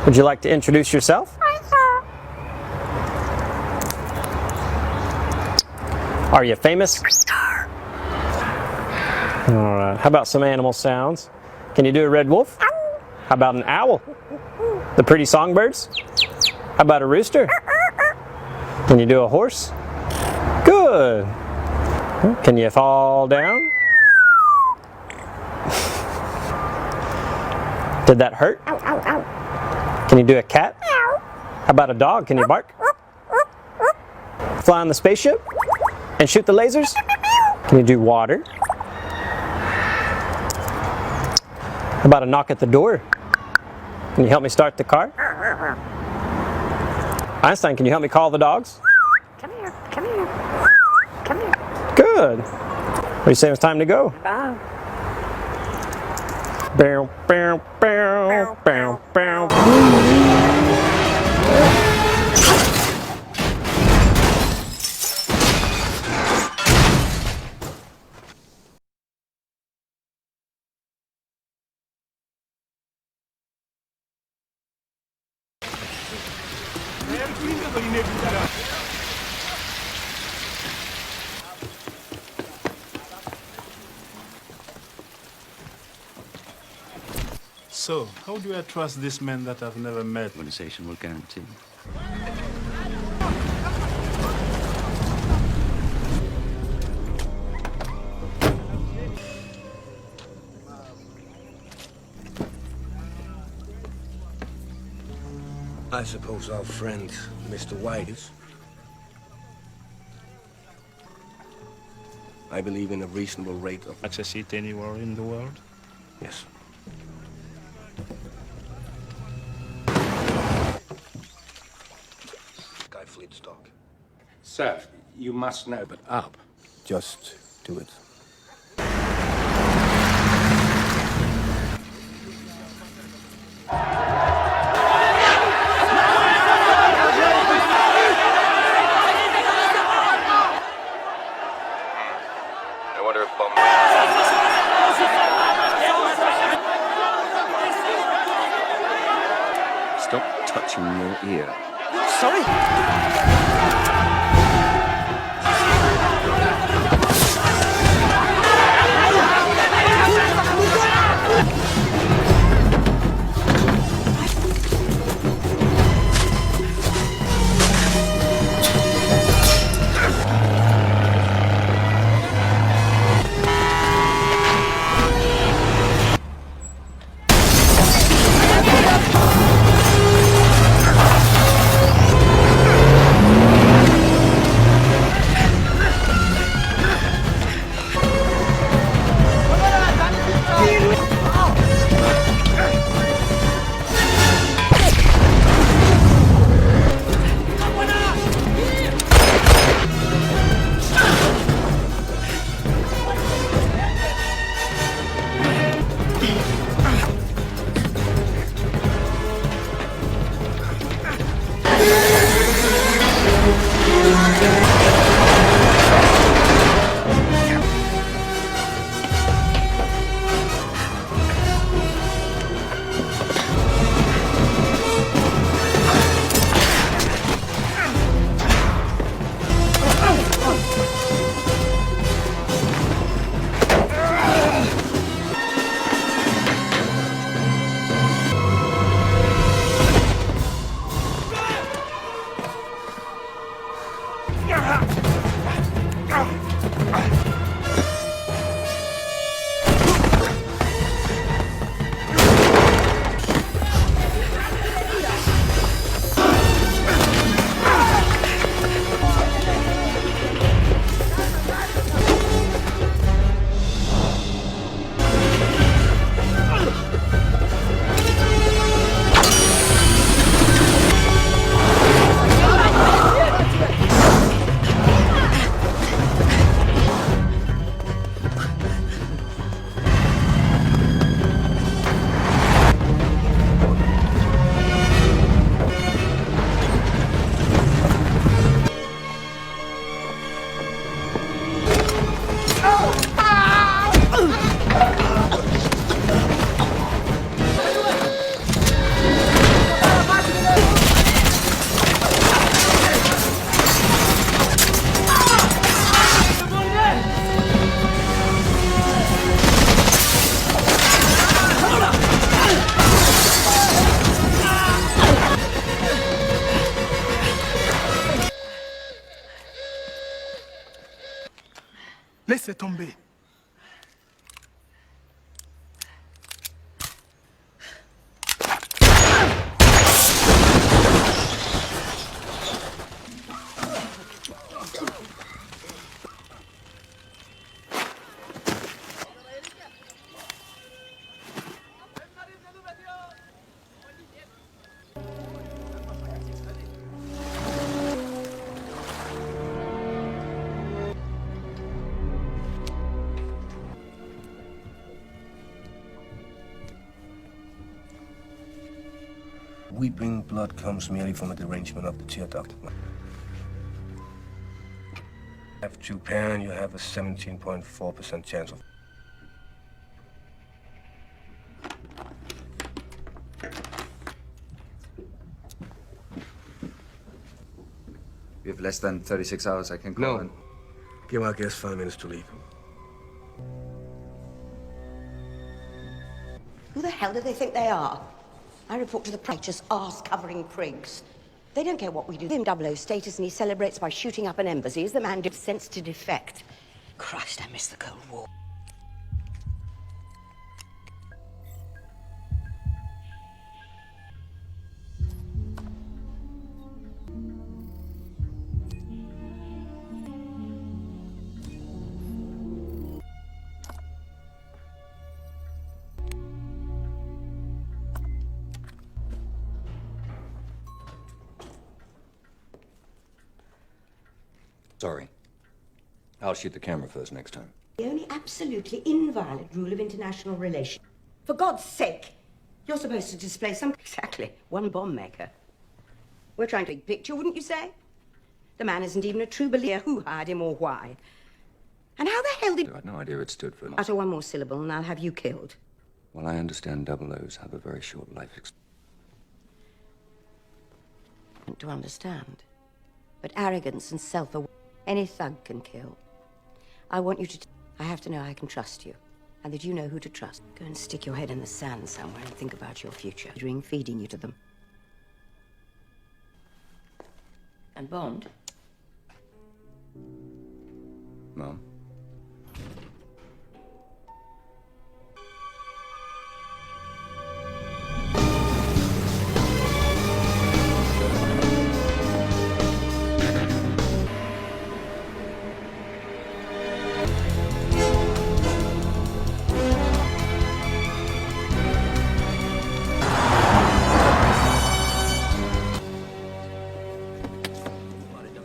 Would you like to introduce yourself? Are you famous? All right. How about some animal sounds? Can you do a red wolf? How about an owl? The pretty songbirds? How about a rooster? Can you do a horse? Good. Can you fall down? Did that hurt? Can you do a cat? How about a dog? Can you bark? Fly on the spaceship? And shoot the lasers? Can you do water? How about a knock at the door? Can you help me start the car? Einstein, can you help me call the dogs? Come here, come here, come here. Good. What do you say it's time to go? Bye. Bow, bow, bow, bow, bow. So, how do I trust this man that I've never met? Organization will guarantee. I suppose our friend, Mr. White, is. I believe in a reasonable rate of... Access it anywhere in the world? Yes. Guy Flintstock. Sir, you must know, but up. Just do it. I wonder if Stop touching your ear. Sorry? Laissez tomber. Weeping blood comes merely from a derangement of the tear duct. F2 pan, you have a 17.4% chance of. We have less than 36 hours. I can call No. in. Give our guests 5 minutes to leave. Who the hell do they think they are? I report to the righteous arse-covering prigs. They don't care what we do. Give him 00 status and he celebrates by shooting up an embassy. Is the man with sense to defect? Christ, I miss the Cold War. Sorry. I'll shoot the camera first next time. The only absolutely inviolate rule of international relations. For God's sake, you're supposed to display some... Exactly, one bomb maker. We're trying to big picture, wouldn't you say? The man isn't even a true believer. Who hired him or why? And how the hell did... I had no idea it stood for... Utter one more syllable and I'll have you killed. Well, I understand double O's have a very short life To understand. But arrogance and self-awareness, any thug can kill. I want you to... I have to know I can trust you. And that you know who to trust. Go and stick your head in the sand somewhere and think about your future. Dream feeding you to them. And Bond? Mom?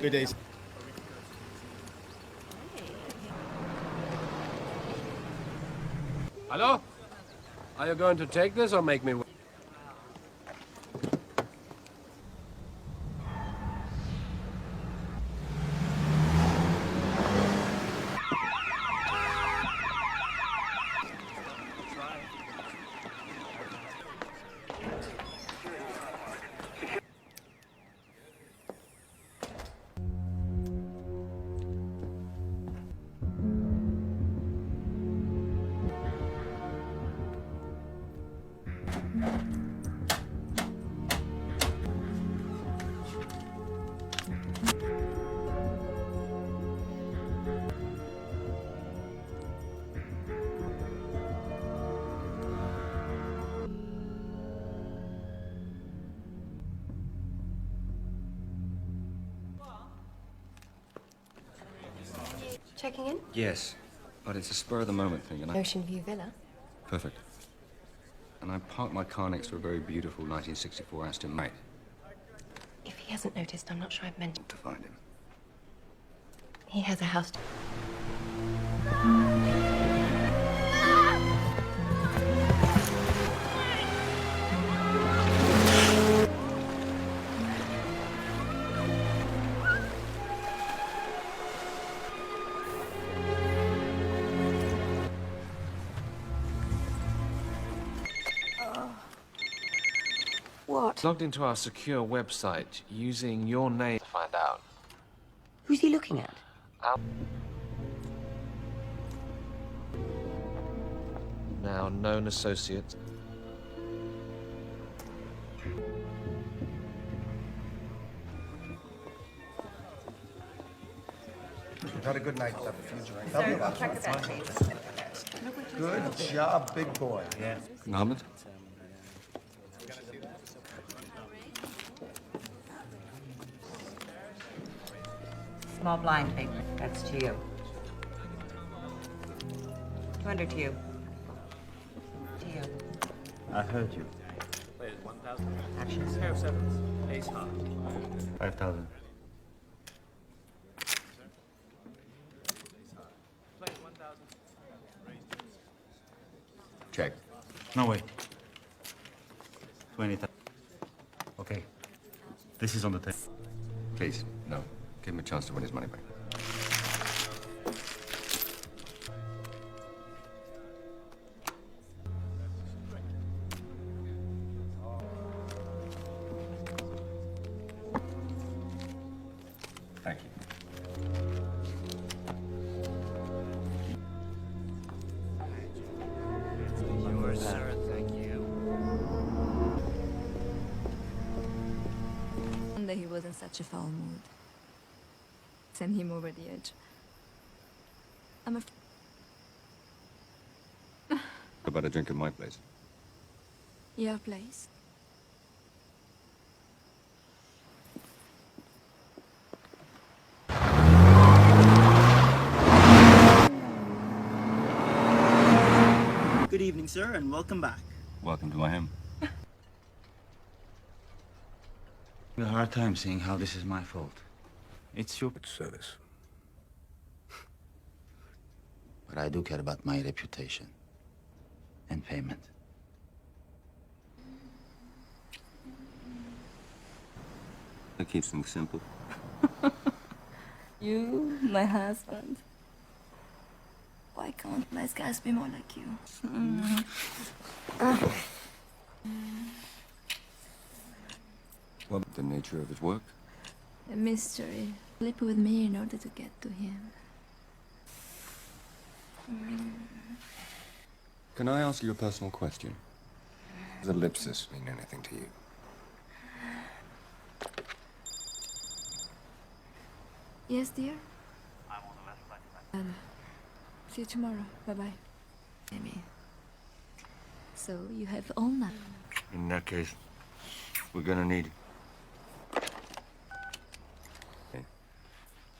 Good days. Hello? Are you going to take this or make me wait? Checking in? Yes, but it's a spur-of-the-moment thing, and Ocean View Villa. Perfect. And I parked my car next to a very beautiful 1964 Aston Martin. If he hasn't noticed, I'm not sure I've mentioned. To find him. He has a house. What? Logged into our secure website using your name to find out. Who's he looking at? Now known associate. Had a good night. Have a few drinks. Sir, check the bag, please. Good job, big boy. Yeah. Mohammed? Small blind paper. That's to you. 200 to you. To you. I heard you. Actions. Pair of sevens. Ace high. 5,000. Check. No, wait. 20,000. Okay. This is on the table. Please, no. Give him a chance to win his money back. Thank you. Yours, sir. Thank you. Wonder he was in such a foul mood. Send him over the edge. I'm About a drink at my place. your place. Good evening, sir, and welcome back. Welcome to my home. A hard time seeing how this is my fault. It's your Service. But I do care about my reputation and payment. That keeps things simple. You, my husband. Why can't nice guys be more like you? Well, the nature of his work? A mystery. Sleep with me in order to get to him. Can I ask you a personal question? Does ellipsis mean anything to you? Yes, dear? See you tomorrow. Bye-bye. Amy. So you have all night. In that case, we're gonna need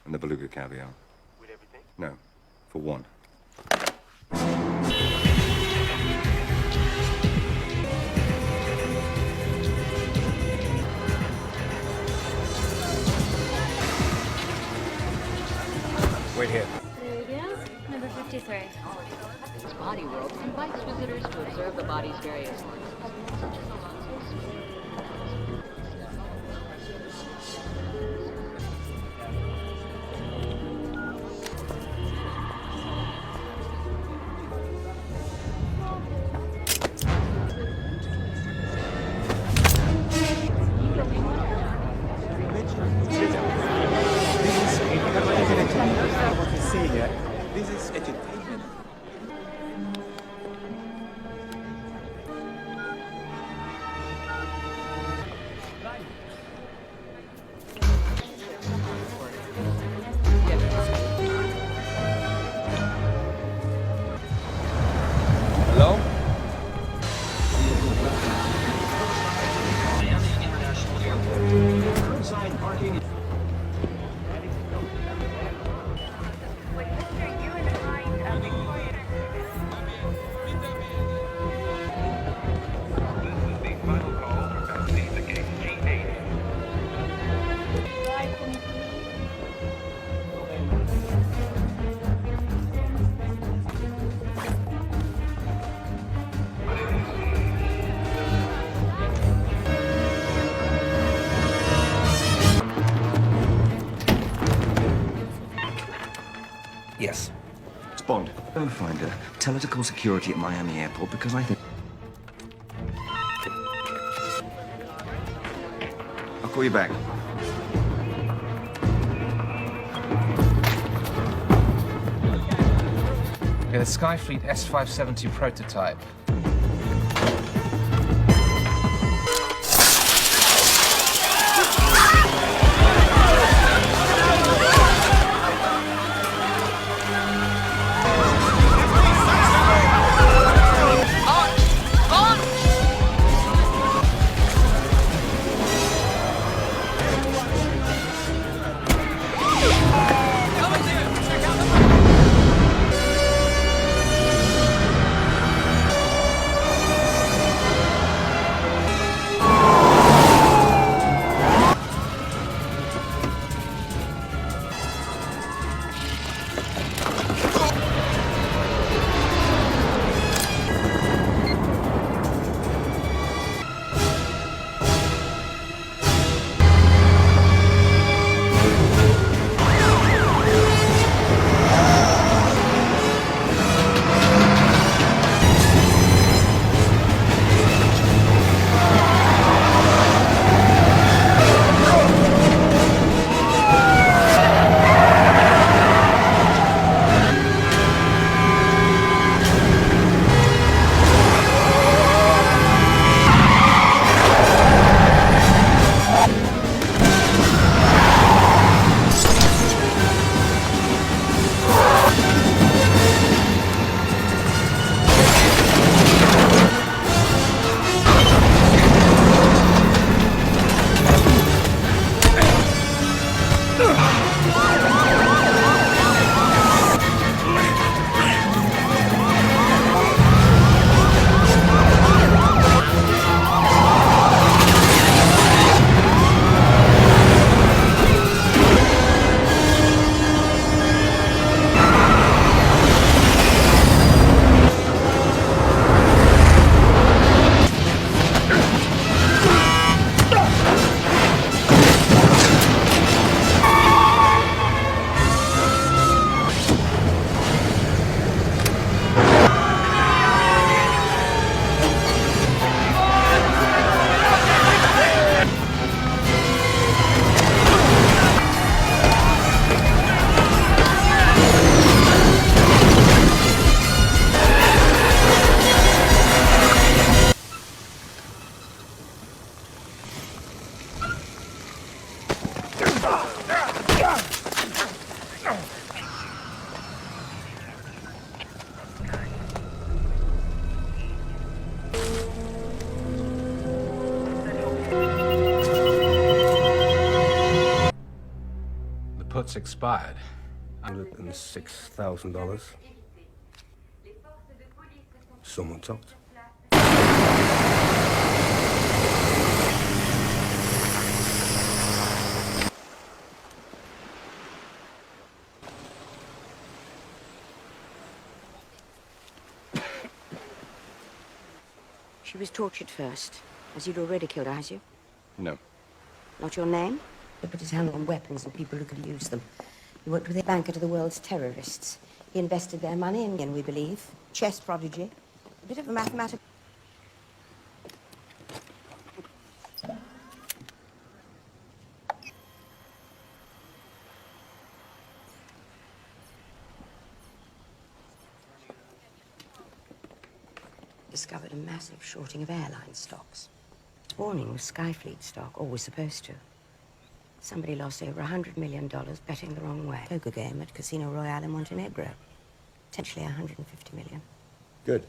And the beluga caviar? With everything? No, for one. Wait here. There you go. Number 53. Body World invites visitors to observe the body's various organs. This is entertainment. Hello? Yes. It's Bond. Go find her. Tell her to call security at Miami Airport because I think... I'll call you back. Yeah, the Skyfleet S570 prototype. The put's expired. $106,000. Someone talked. She was tortured first, as you'd already killed her, has you? No. Not your name? He put his hand on weapons and people who could use them. He worked with a banker to the world's terrorists. He invested their money in, we believe, chess prodigy, a bit of a mathematical... Discovered a massive shorting of airline stocks. Warning was Skyfleet stock, or was supposed to. Somebody lost over $100 million betting the wrong way. Poker game at Casino Royale in Montenegro. Potentially $150 million. Good.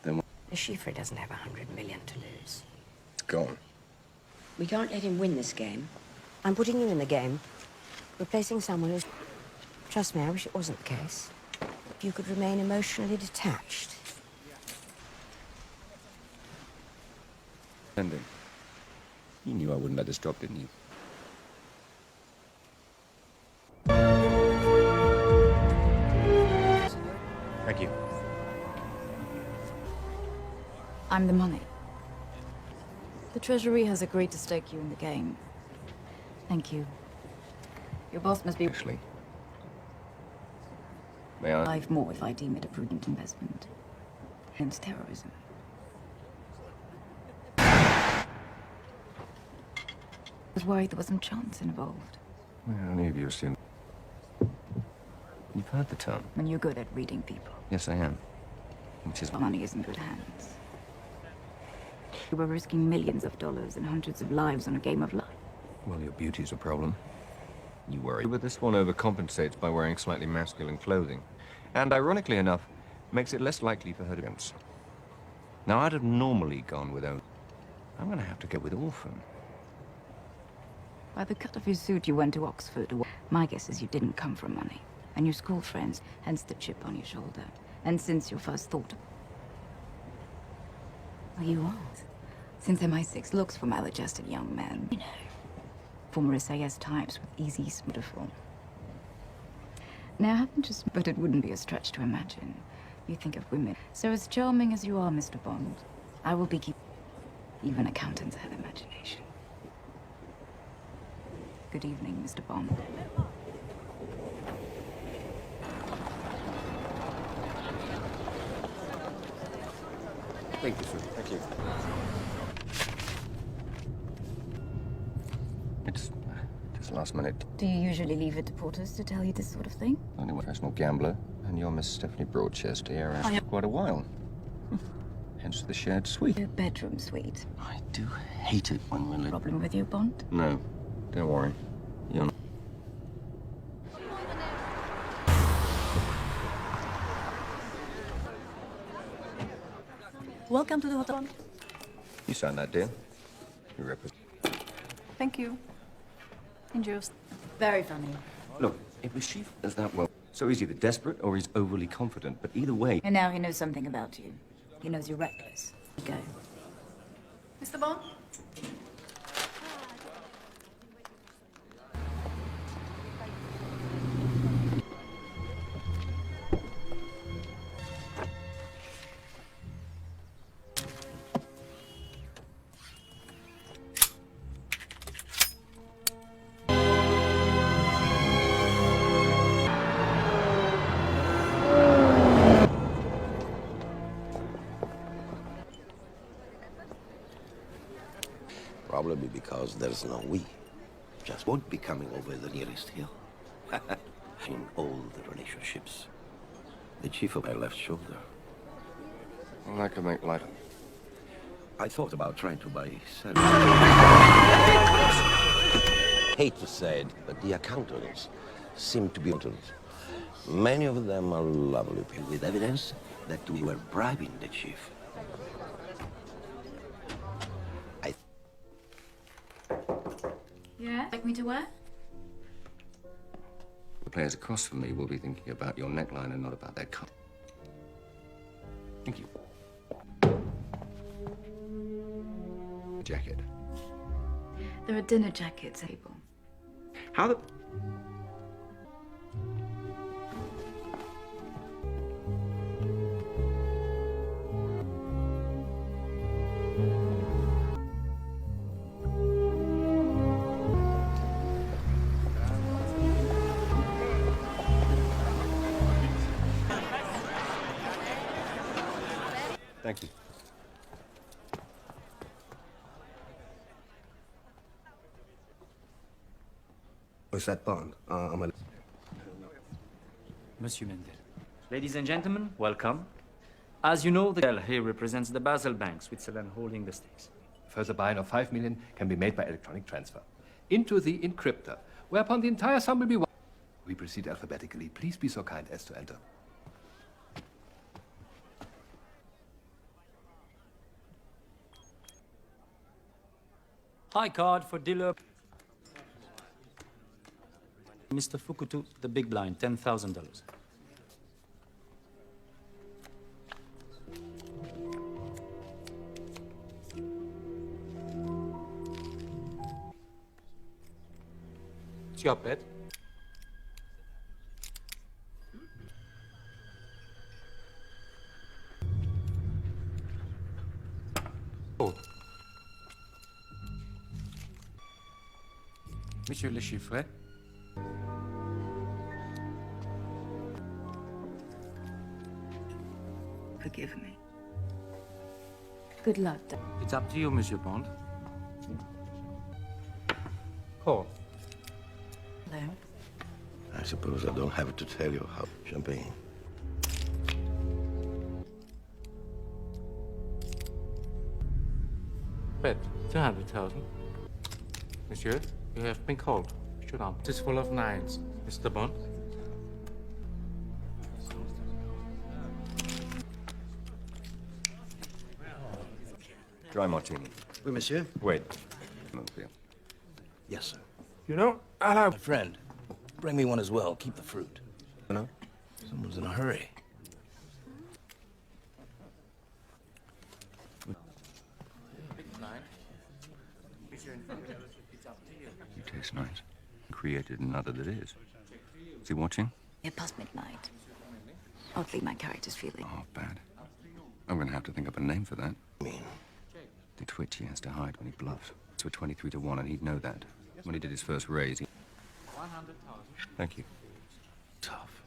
Then The Schiffer doesn't have $100 million to lose. it's gone. We can't let him win this game. I'm putting you in the game. Replacing someone who's... Trust me, I wish it wasn't the case. If you could remain emotionally detached. Ending. You knew I wouldn't let this drop, didn't you? Thank you. I'm the money. The Treasury has agreed to stake you in the game. Thank you. Your boss must be... Ashley. May I? 5 more if I deem it a prudent investment. Against terrorism. I was worried there was some chance involved. Well, any of you assume. You've heard the term. When you're good at reading people. Yes, I am. Which is... Money is in good hands. You were risking millions of dollars and hundreds of lives on a game of life. Well, your beauty's a problem. You worry. But this one overcompensates by wearing slightly masculine clothing. And ironically enough, makes it less likely for her to dance. Now, I'd have normally gone without. I'm gonna have to go with orphan. By the cut of your suit, you went to Oxford. My guess is you didn't come from money. And your school friends, hence the chip on your shoulder. And since your first thought... Well, you aren't. Since MI6 looks for maladjusted young men, you know. Former SAS types with easy, beautiful. Now, I haven't just... But it wouldn't be a stretch to imagine. You think of women. So as charming as you are, Mr. Bond, I will be even accountants have imagination. Good evening, Mr. Bond. Thank you, sir. Thank you. It's last minute. Do you usually leave it to porters to tell you this sort of thing? Only one professional gambler, and you're Miss Stephanie Broadchester here after quite a while. Hence the shared suite. Your bedroom suite. I do hate it when women... Problem with you, Bond? No, don't worry. You're... Welcome to the hotel. You signed that deal. You represent... Thank you. Enjoy. Very funny. Look, if the chief does that well, so he's either desperate or he's overly confident. But either way... And now he knows something about you. He knows you're reckless. Go. Mr. Bond? Probably because there's no we. Just won't be coming over the nearest hill. In all the relationships. The chief of my left shoulder. Well, I could make light of... I thought about trying to buy hate to say it, but the accountants seem to be accountants. Many of them are lovely people with evidence that we were bribing the chief. Yeah? Like me to wear? The players across from me will be thinking about your neckline and not about their cut. Thank you. Jacket. There are dinner jackets, Abel. How the... Thank you. What's that bond? Monsieur Mendel. Ladies and gentlemen, welcome. As you know, the girl here represents the Basel Bank, Switzerland, holding the stakes. Further buy-in of 5 million can be made by electronic transfer into the encryptor, whereupon the entire sum will be... We proceed alphabetically. Please be so kind as to enter. High card for dealer. Mr. Fukutu, the big blind, $10,000. It's your bet. Oh. Monsieur le chiffre. Forgive me. Good luck. It's up to you, Monsieur Bond. Call. Hello? I suppose I don't have to tell you how champagne. Bet 200,000. Monsieur, you have been called. Shoot up. It is full of nines. Mr. Bond. Dry martini. Oui, monsieur. Wait. Yes, sir. You know, I'll have A friend. Bring me one as well. Keep the fruit. You know? Someone's in a hurry. You taste nice. Created another that is. Is he watching? It past midnight. Oddly, my character's feeling. Oh, bad. I'm going to have to think up a name for that. The twitch he has to hide when he bluffs. It's for 23 to 1, and he'd know that. When he did his first raise, he... 100,000. Thank you. Tough.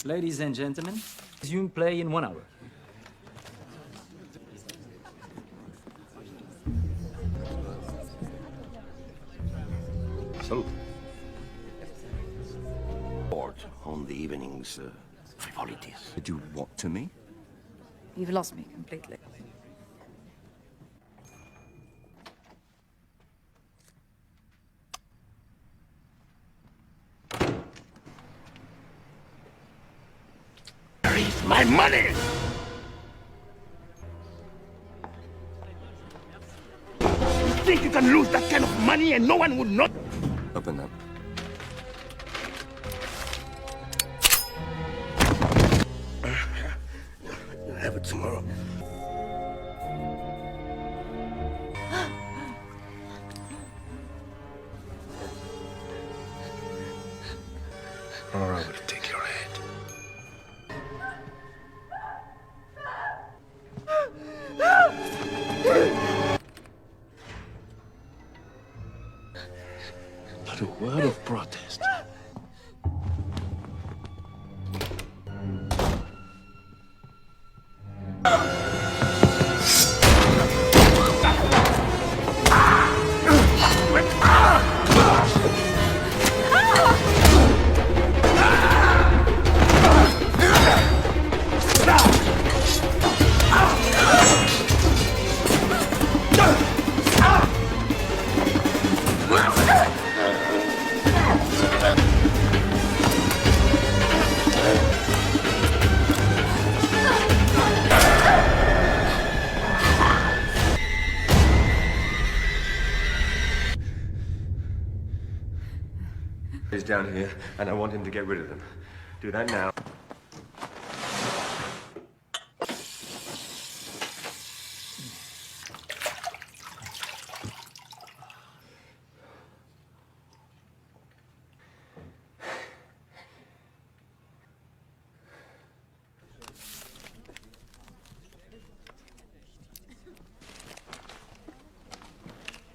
Ladies and gentlemen, resume play in 1 hour. Salute. Report on the evening's frivolities. Did you what to me? You've lost me completely. Where is my money? You think you can lose that kind of money and no one would know? Open that. You'll have it tomorrow. All right, we'll take your head. Not a word of protest. He's down here, and I want him to get rid of them. Do that now.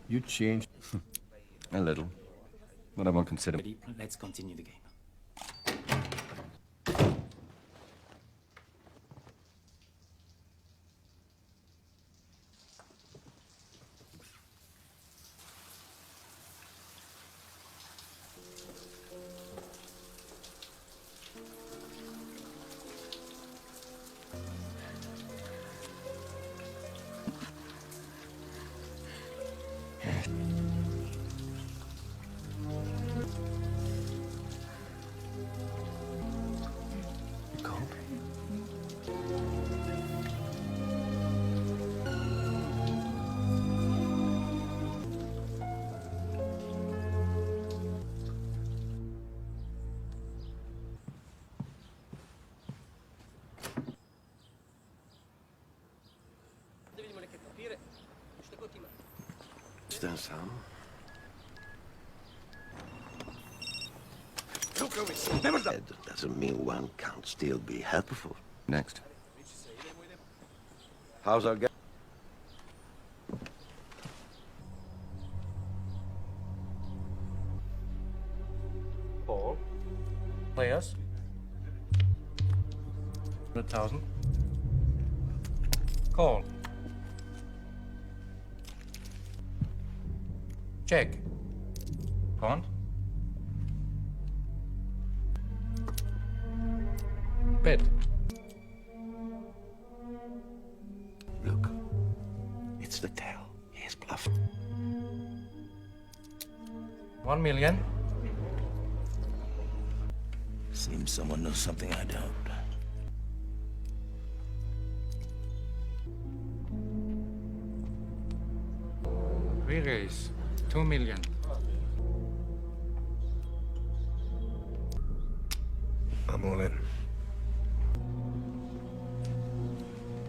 You changed. A little. But I won't consider. Let's continue the game. Stand some. That doesn't mean one can't still be helpful. Next. How's our guy? Paul. Players. 100,000. Call. Check. Pond. Bet. Look, it's the tail. He's bluffing. 1 million. Seems someone knows something I don't. We raise 2 million. I'm all in.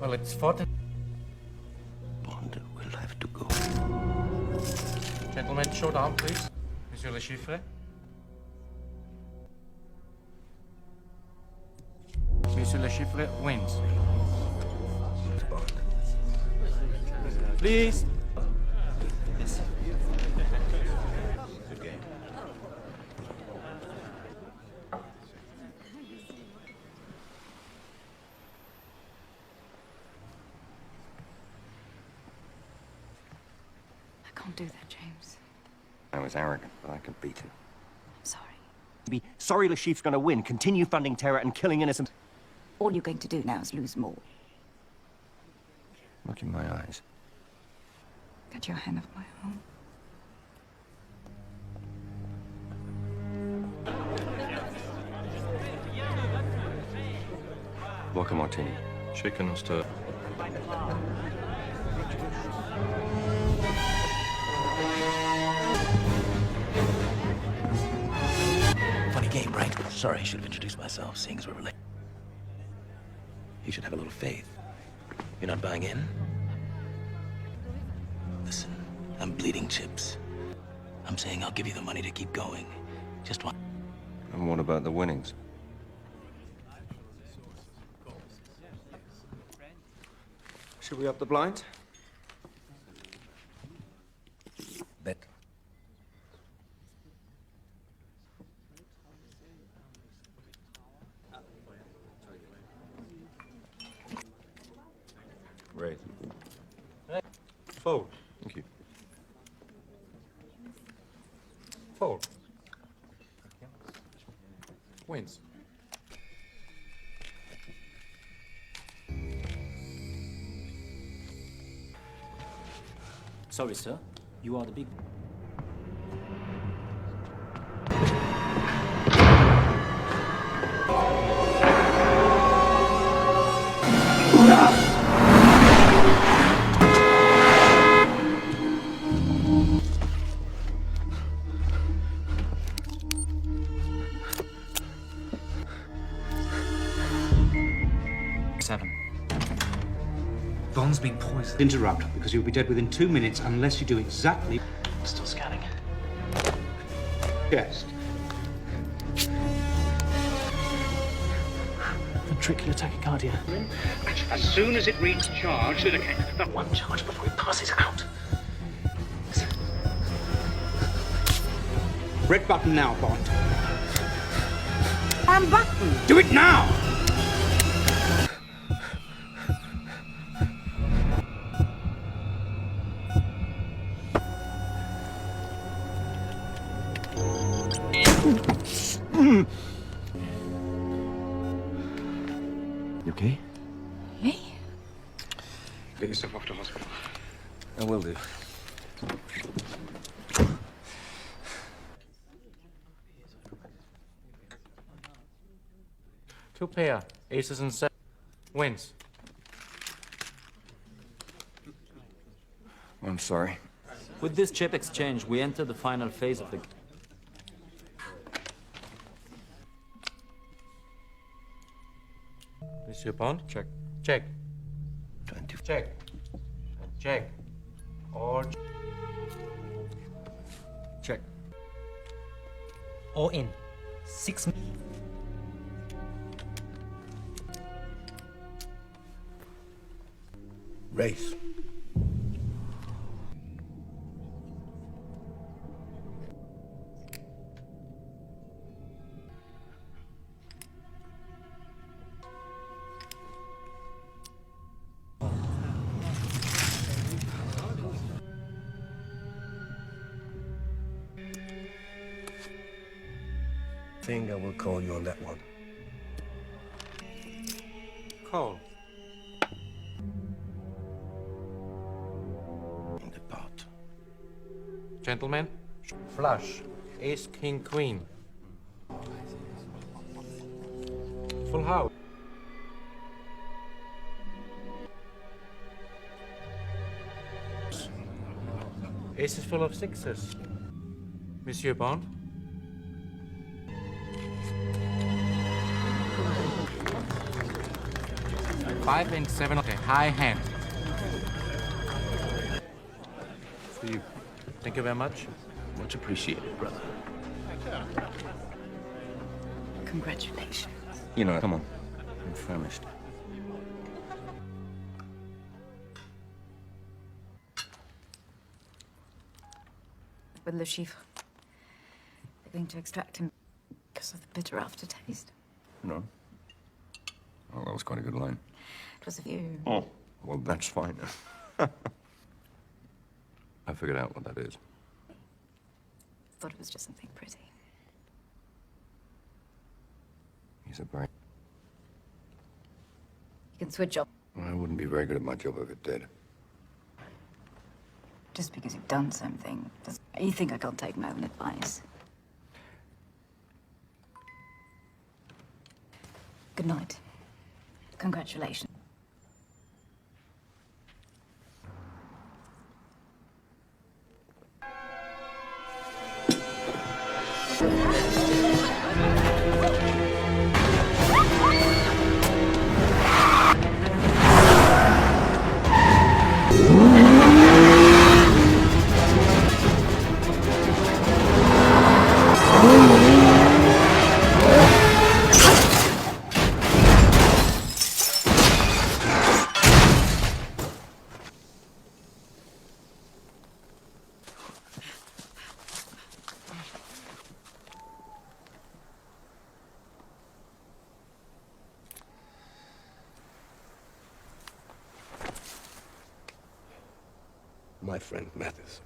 Well, it's 40. Bond will have to go. Gentlemen, show down, please. Monsieur Le Chiffre. Monsieur Le Chiffre wins. Bond. Please. Good game. I can't do that, James. I was arrogant, but I could beat him. I'm sorry. Be sorry Le Chiffre's gonna win. Continue funding terror and killing innocent. All you're going to do now is lose more. Look in my eyes. Get your hand off my arm. Vodka martini. Shaken or stirred? Funny game, right? Sorry, I should have introduced myself, seeing as we're related. You should have a little faith. You're not buying in? Listen, I'm bleeding chips. I'm saying I'll give you the money to keep going. Just one. And what about the winnings? Should we up the blinds? Bet. Raise. Fold. Thank you. Fold. Wins. Sorry, sir. You are the big... poison. Interrupt, because you'll be dead within 2 minutes unless you do exactly... Still scanning. Chest. Ventricular tachycardia. As soon as it reads charge, Not one charge before it passes out. Red button now, Bond. I'm button. Do it now! You okay? Me? Get yourself off to hospital. I will do. Two pair, aces and sevens. Wins. I'm sorry. With this chip exchange, we enter the final phase of the game. Monsieur Bond? Check. Check. 20. Check. Check. Or... Check. All in. 6... Race. Think I will call you on that one. Call. In the pot. Gentlemen, flush. Ace, king, queen. Full house. Ace is full of sixes. Monsieur Bond? Five and seven, okay, high hand. For you. Thank you very much. Much appreciated, brother. Congratulations. You know, come on. I'm famished. With Le Chiffre, they're going to extract him because of the bitter aftertaste. No. Oh, that was quite a good line. It was a view. Oh, well, that's fine. I figured out what that is. Thought it was just something pretty. He's a brain. You can switch off I wouldn't be very good at my job if it did. just because you've done something. You think I can't take my own advice? Good night. Congratulations. My friend Mathis.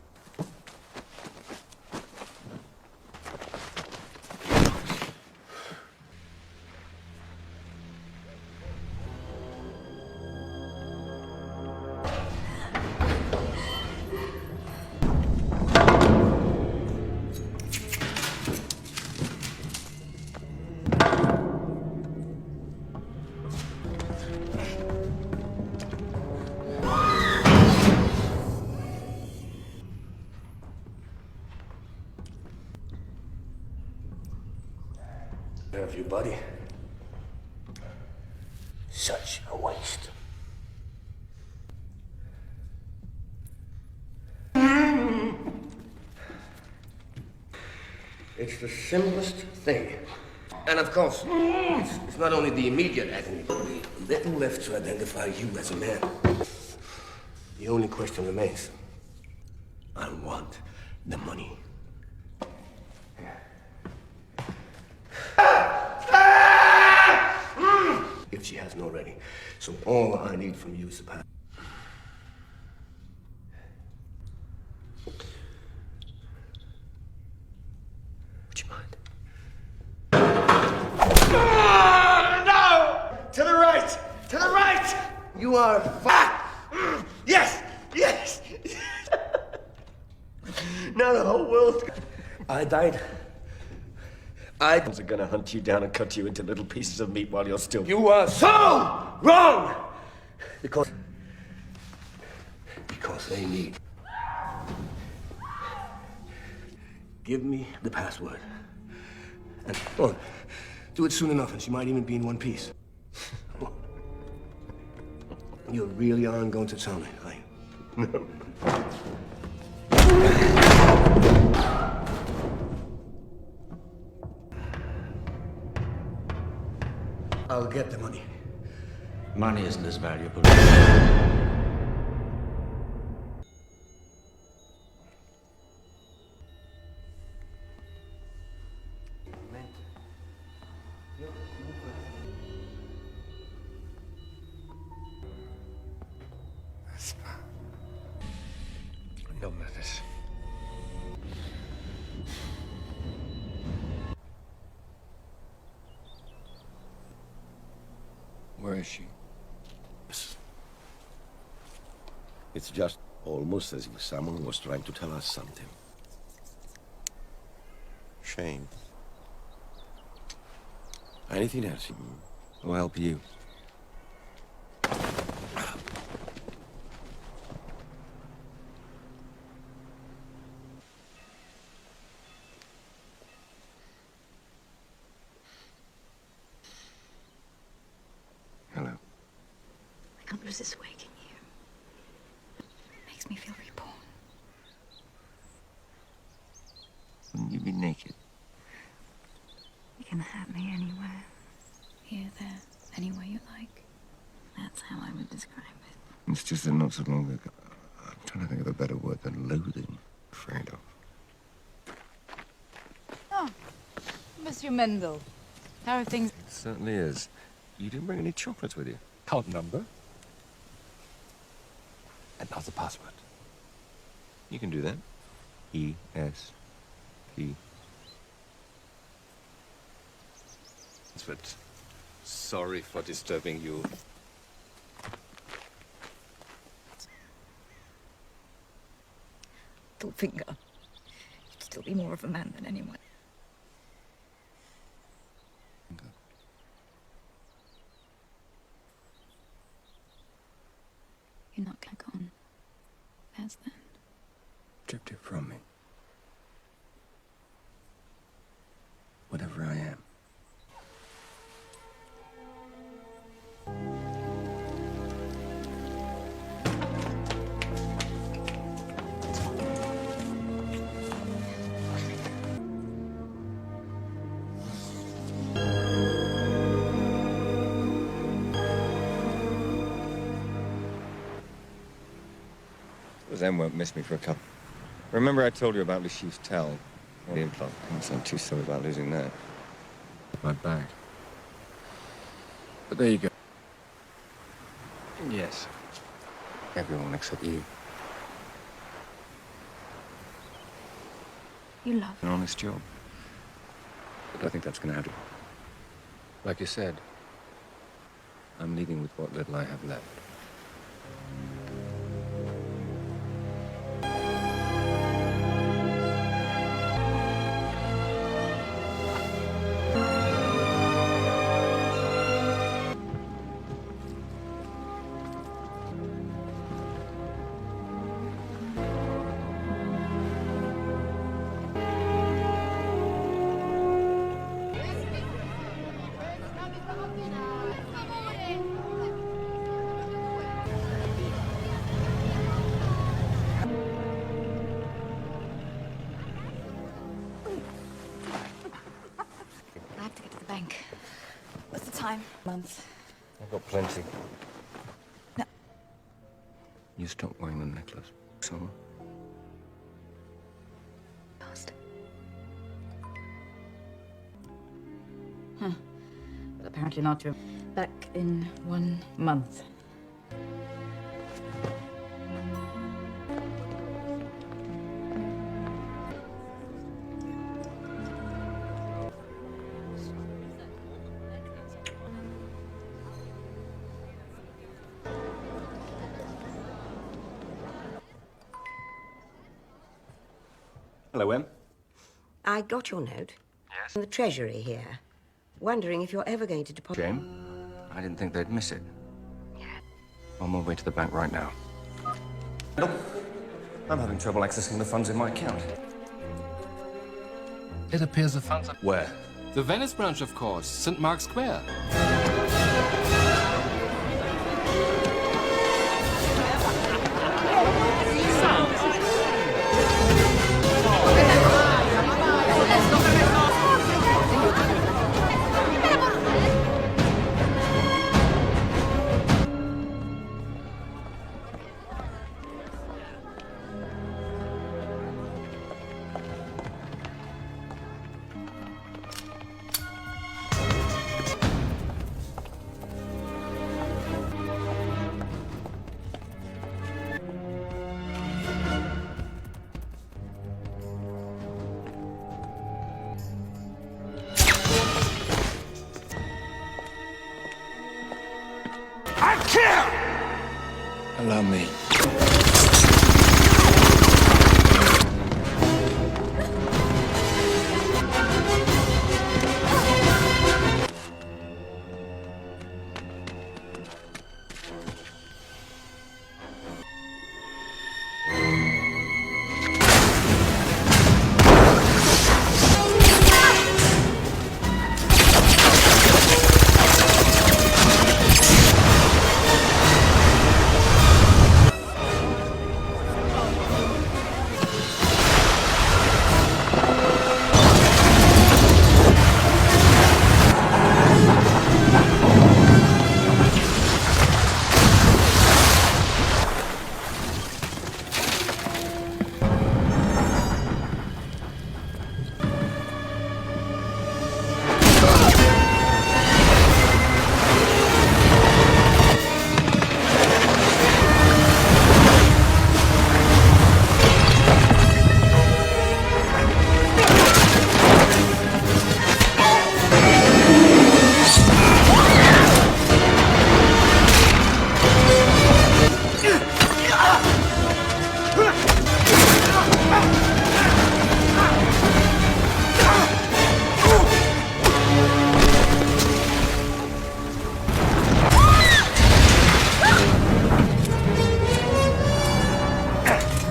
Have you, buddy? Such a waste. It's the simplest thing. And of course, it's not only the immediate agony, but the little left to identify you as a man. The only question remains. I want the money. If she hasn't already. So all I need from you is the pass. Would you mind? No! To the right! To the right! You are Yes! Yes! Now the whole world. I died. I was gonna hunt you down and cut you into little pieces of meat while you're still. You are so wrong! Because they need. Give me the password. And oh, do it soon enough, and she might even be in one piece. You really aren't going to tell me, are you? No. I'll get the money. Money isn't as valuable. No matters. Where is she? It's just almost as if someone was trying to tell us something. Shame. Anything else? I'll help you. Hello. I can't resist waking you. It makes me feel reborn. Wouldn't you be naked? You can have me anywhere. Here, there, anywhere you like. That's how I would describe it. It's just that not so long ago. I'm trying to think of a better word than loathing. Afraid of. Oh, Monsieur Mendel. How are things? It certainly is. You didn't bring any chocolates with you. Card number. And now the password. You can do that. E-S-P. But sorry for disturbing you. Little finger. You'd still be more of a man than anyone. You're not gonna go on past that. Stripped it from me. Whatever I am. Zen won't miss me for a couple. Remember I told you about Lashif's towel? Well, the implant. I'm too sorry about losing that. My bag. But there you go. Yes. Everyone except you. You love An honest job. But I think that's gonna have to. Like you said, I'm leaving with what little I have left. time? Month. I've got plenty. No. You stop wearing the necklace. Summer. Past. Huh. But apparently not true. Back in 1 month. Hello, Em. I got your note. Yes? From the Treasury here. Wondering if you're ever going to deposit... Jane? I didn't think they'd miss it. I'm on my way to the bank right now. Nope. I'm having trouble accessing the funds in my account. It appears the funds are... Where? The Venice branch, of course. St. Mark's Square. Allow me.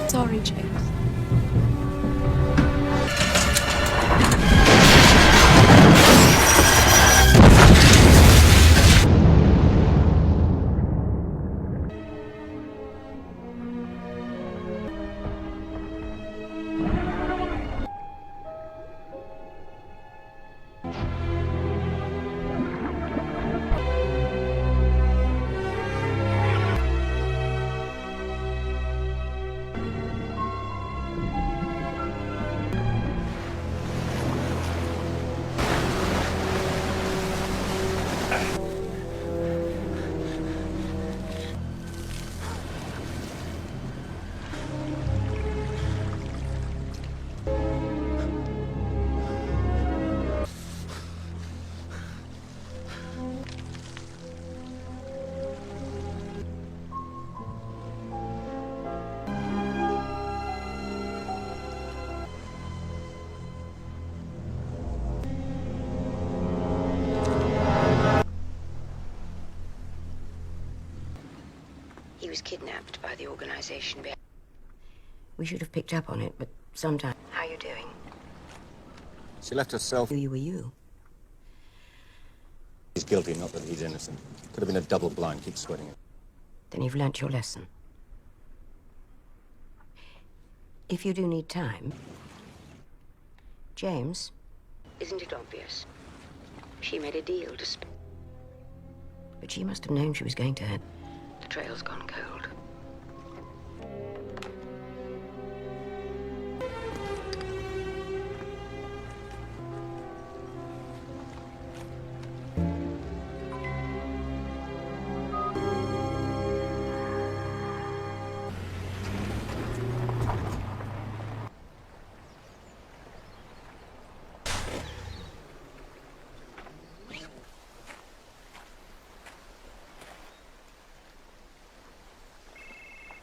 Sorry, James. He was kidnapped by the organization. We should have picked up on it, but sometime... How are you doing? She left herself. You were you. He's guilty, not that he's innocent. Could have been a double blind. Keep sweating it. Then you've learnt your lesson. If you do need time... James, isn't it obvious? She made a deal to... But she must have known she was going to head. The trail's gone cold.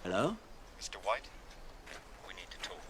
Hello? Mr. White, we need to talk.